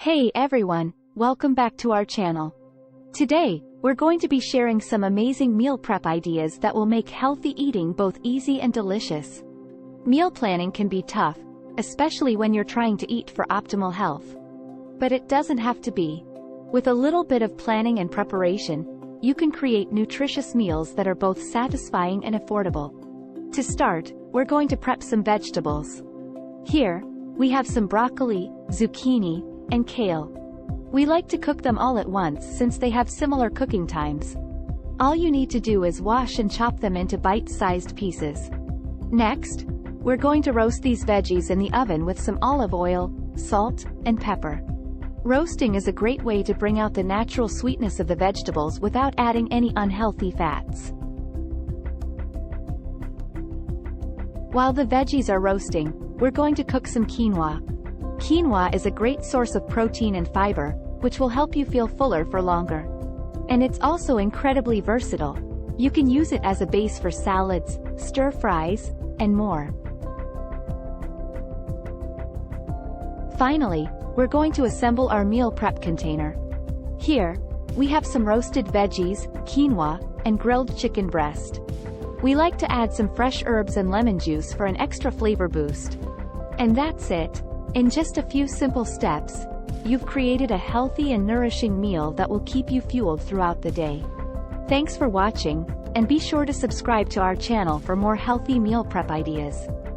Hey everyone, welcome back to our channel. Today, we're going to be sharing some amazing meal prep ideas that will make healthy eating both easy and delicious. Meal planning can be tough, especially when you're trying to eat for optimal health. But it doesn't have to be. With a little bit of planning and preparation, you can create nutritious meals that are both satisfying and affordable. To start, we're going to prep some vegetables. Here, we have some broccoli, zucchini, and kale. We like to cook them all at once since they have similar cooking times. All you need to do is wash and chop them into bite-sized pieces. Next, we're going to roast these veggies in the oven with some olive oil, salt, and pepper. Roasting is a great way to bring out the natural sweetness of the vegetables without adding any unhealthy fats. While the veggies are roasting, we're going to cook some quinoa. Quinoa is a great source of protein and fiber, which will help you feel fuller for longer. And it's also incredibly versatile. You can use it as a base for salads, stir-fries, and more. Finally, we're going to assemble our meal prep container. Here, we have some roasted veggies, quinoa, and grilled chicken breast. We like to add some fresh herbs and lemon juice for an extra flavor boost. And that's it. In just a few simple steps, you've created a healthy and nourishing meal that will keep you fueled throughout the day. Thanks for watching, and be sure to subscribe to our channel for more healthy meal prep ideas.